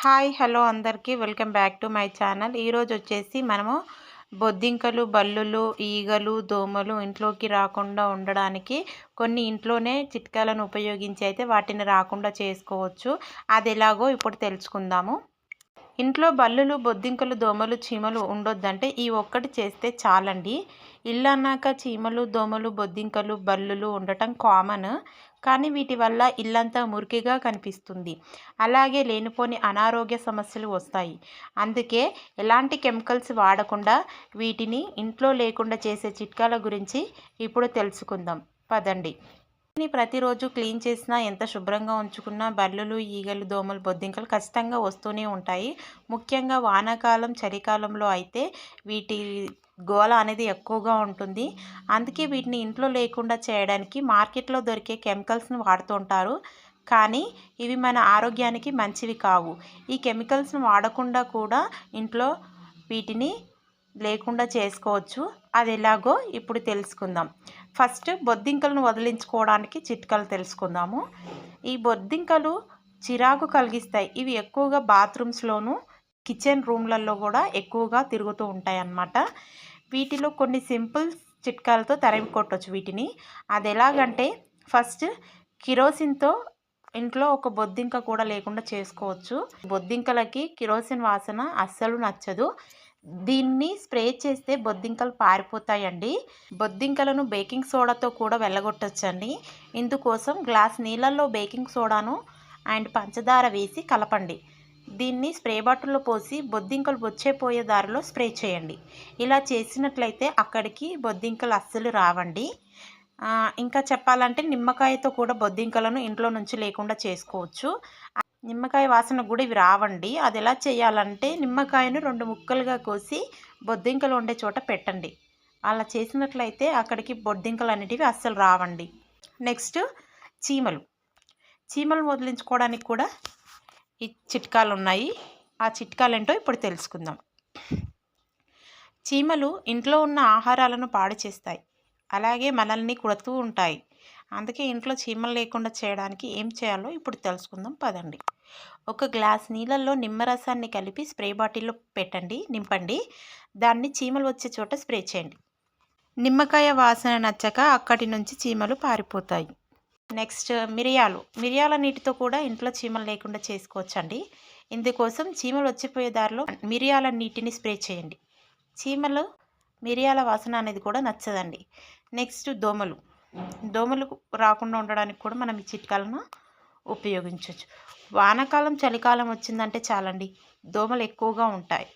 Hi hello అందరికీ welcome back to my channel. ఈరోజు వచ్చేసి మనము బొద్దింకలు, బల్లులు, ఈగలు, దోమలు ఇంట్లోకి రాకుండా ఉండడానికి కొన్ని ఇంట్లోనే చిట్కాలను ఉపయోగించి అయితే వాటిని రాకుండా చేసుకోవచ్చు. అది ఎలాగో ఇప్పుడు తెలుసుకుందాము. ఇంట్లో బల్లులు, బొద్దింకలు, దోమలు, చీమలు ఉండొద్దంటే ఈ ఒక్కటి చేస్తే చాలండి. ఇల్లు అన్నాక చీమలు, దోమలు, బొద్దింకలు, బల్లులు ఉండటం కామన్. కానీ వీటి వల్ల ఇల్లంతా మురికిగా కనిపిస్తుంది. అలాగే లేనిపోని అనారోగ్య సమస్యలు వస్తాయి. అందుకే ఎలాంటి కెమికల్స్ వాడకుండా వీటిని ఇంట్లో లేకుండా చేసే చిట్కాల గురించి ఇప్పుడు తెలుసుకుందాం పదండి. ప్రతిరోజు క్లీన్ చేసినా, ఎంత శుభ్రంగా ఉంచుకున్నా బల్లులు, ఈగలు, దోమలు, బొద్దింకలు ఖచ్చితంగా వస్తూనే ఉంటాయి. ముఖ్యంగా వానాకాలం, చలికాలంలో అయితే వీటి గోల అనేది ఎక్కువగా ఉంటుంది. అందుకే వీటిని ఇంట్లో లేకుండా చేయడానికి మార్కెట్లో దొరికే కెమికల్స్ని వాడుతుంటారు. కానీ ఇవి మన ఆరోగ్యానికి మంచివి కావు. ఈ కెమికల్స్ని వాడకుండా కూడా ఇంట్లో వీటిని లేకుండా చేసుకోవచ్చు. అది ఎలాగో ఇప్పుడు తెలుసుకుందాం. ఫస్ట్ బొద్దింకలను వదిలించుకోవడానికి చిట్కాలు తెలుసుకుందాము. ఈ బొద్దింకలు చిరాకు కలిగిస్తాయి. ఇవి ఎక్కువగా బాత్రూమ్స్లోను, కిచెన్ రూమ్లలో కూడా ఎక్కువగా తిరుగుతూ ఉంటాయి అన్నమాట. వీటిలో కొన్ని సింపుల్ చిట్కాలతో తరిమి కొట్టవచ్చు వీటిని. అది ఎలాగంటే ఫస్ట్ కిరోసిన్తో ఇంట్లో ఒక బొద్దింక కూడా లేకుండా చేసుకోవచ్చు. బొద్దింకలకి కిరోసిన్ వాసన అస్సలు నచ్చదు. దీన్ని స్ప్రే చేస్తే బొద్దింకలు పారిపోతాయండి. బొద్దింకలను బేకింగ్ సోడాతో కూడా వెళ్ళగొట్టచ్చండి. ఇందుకోసం గ్లాస్ నీళ్ళల్లో బేకింగ్ సోడాను అండ్ పంచదార వేసి కలపండి. దీన్ని స్ప్రే బాటిల్లో పోసి బొద్దింకలు వచ్చేపోయే దారిలో స్ప్రే చేయండి. ఇలా చేసినట్లయితే అక్కడికి బొద్దింకలు అస్సలు రావండి. ఇంకా చెప్పాలంటే నిమ్మకాయతో కూడా బొద్దింకలను ఇంట్లో నుంచి లేకుండా చేసుకోవచ్చు. నిమ్మకాయ వాసన కూడా ఇవి రావండి. అది ఎలా చేయాలంటే నిమ్మకాయను 2 ముక్కలుగా కోసి బొద్దింకలు ఉండే చోట పెట్టండి. అలా చేసినట్లయితే అక్కడికి బొద్దింకలు అనేటివి అస్సలు రావండి. నెక్స్ట్ చీమలు వదిలించుకోవడానికి కూడా ఈ చిట్కాలు ఉన్నాయి. ఆ చిట్కాలు ఏంటో ఇప్పుడు తెలుసుకుందాం. చీమలు ఇంట్లో ఉన్న ఆహారాలను పాడు చేస్తాయి. అలాగే మనల్ని కుడుతూ ఉంటాయి. అందుకే ఇంట్లో చీమలు లేకుండా చేయడానికి ఏం చేయాలో ఇప్పుడు తెలుసుకుందాం పదండి. ఒక గ్లాస్ నీళ్ళల్లో నిమ్మరసాన్ని కలిపి స్ప్రే బాటిల్లో నింపండి. దాన్ని చీమలు వచ్చే చోట స్ప్రే చేయండి. నిమ్మకాయ వాసన నచ్చక అక్కడి నుంచి చీమలు పారిపోతాయి. నెక్స్ట్ మిరియాల నీటితో కూడా ఇంట్లో చీమలు లేకుండా చేసుకోవచ్చండి. ఇందుకోసం చీమలు వచ్చిపోయే దారిలో మిరియాల నీటిని స్ప్రే చేయండి. చీమలు మిరియాల వాసన అనేది కూడా నచ్చదండి. నెక్స్ట్ దోమలు రాకుండా ఉండడానికి కూడా మనం ఈ చిట్కాలను ఉపయోగించవచ్చు. వానాకాలం, చలికాలం వచ్చిందంటే చాలండి దోమలు ఎక్కువగా ఉంటాయి.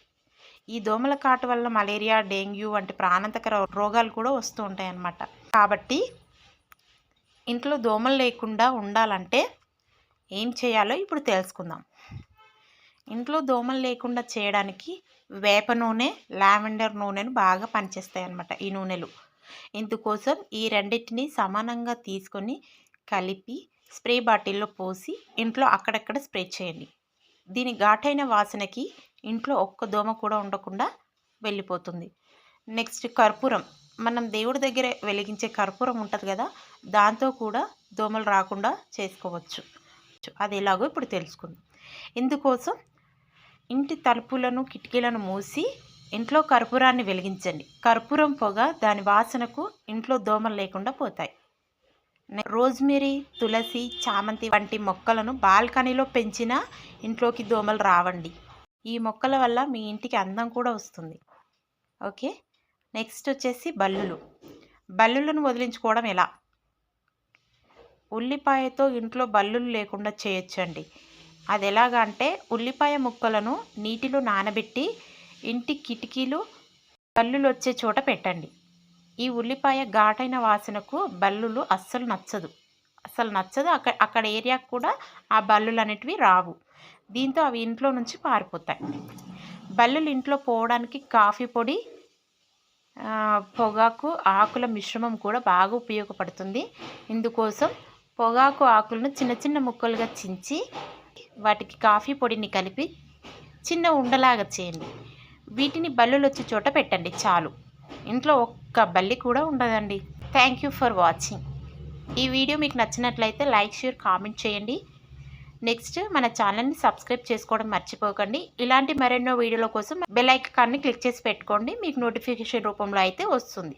ఈ దోమల కాటు వల్ల మలేరియా, డెంగ్యూ వంటి ప్రాణాంతక రోగాలు కూడా వస్తూ ఉంటాయి అన్నమాట. కాబట్టి ఇంట్లో దోమలు లేకుండా ఉండాలంటే ఏం చేయాలో ఇప్పుడు తెలుసుకుందాం. ఇంట్లో దోమలు లేకుండా చేయడానికి వేప నూనె, లావెండర్ నూనెను బాగా పనిచేస్తాయి అన్నమాట ఈ నూనెలు. ఇందుకోసం ఈ రెండింటిని సమానంగా తీసుకొని కలిపి స్ప్రే బాటిల్లో పోసి ఇంట్లో అక్కడక్కడ స్ప్రే చేయండి. దీని ఘాటైన వాసనకి ఇంట్లో ఒక్క దోమ కూడా ఉండకుండా వెళ్ళిపోతుంది. నెక్స్ట్ కర్పూరం. మనం దేవుడి దగ్గర వెలిగించే కర్పూరం ఉంటుంది కదా, దాంతో కూడా దోమలు రాకుండా చేసుకోవచ్చు. అది ఎలాగో ఇప్పుడు తెలుసుకుందాం. ఇందుకోసం ఇంటి తలుపులను, కిటికీలను మూసి ఇంట్లో కర్పూరాన్ని వెలిగించండి. కర్పూరం పొగ దాని వాసనకు ఇంట్లో దోమలు లేకుండా పోతాయి. రోజ్మెరీ, తులసి, చామంతి వంటి మొక్కలను బాల్కనీలో పెంచినా ఇంట్లోకి దోమలు రావండి. ఈ మొక్కల వల్ల మీ ఇంటికి అందం కూడా వస్తుంది. ఓకే. నెక్స్ట్ వచ్చేసి బల్లులను వదిలించుకోవడం ఎలా? ఉల్లిపాయతో ఇంట్లో బల్లులు లేకుండా చేయొచ్చండి. అది ఎలాగంటే ఉల్లిపాయ ముక్కలను నీటిలో నానబెట్టి ఇంటి కిటికీలు బల్లులు వచ్చే చోట పెట్టండి. ఈ ఉల్లిపాయ ఘాటైన వాసనకు బల్లులు అస్సలు నచ్చదు. అక్కడ ఏరియాకు కూడా ఆ బల్లులు అనేటివి రావు. దీంతో అవి ఇంట్లో నుంచి పారిపోతాయి. బల్లులు ఇంట్లో పోవడానికి కాఫీ పొడి, పొగాకు ఆకుల మిశ్రమం కూడా బాగా ఉపయోగపడుతుంది. ఇందుకోసం పొగాకు ఆకులను చిన్న చిన్న ముక్కలుగా చించి వాటికి కాఫీ పొడిని కలిపి చిన్న ఉండలాగా చేయండి. వీటిని బల్లులు వచ్చే చోట పెట్టండి చాలు. ఇంట్లో ఒక్క బల్లి కూడా ఉండదండి. Thank you for watching. ఈ వీడియో మీకు నచ్చినట్లయితే లైక్, షేర్, కామెంట్ చేయండి. నెక్స్ట్ మన ఛానల్ని సబ్స్క్రైబ్ చేసుకోవడం మర్చిపోకండి. ఇలాంటి మరెన్నో వీడియోల కోసం బెల్ ఐకాన్ని క్లిక్ చేసి పెట్టుకోండి. మీకు నోటిఫికేషన్ రూపంలో అయితే వస్తుంది.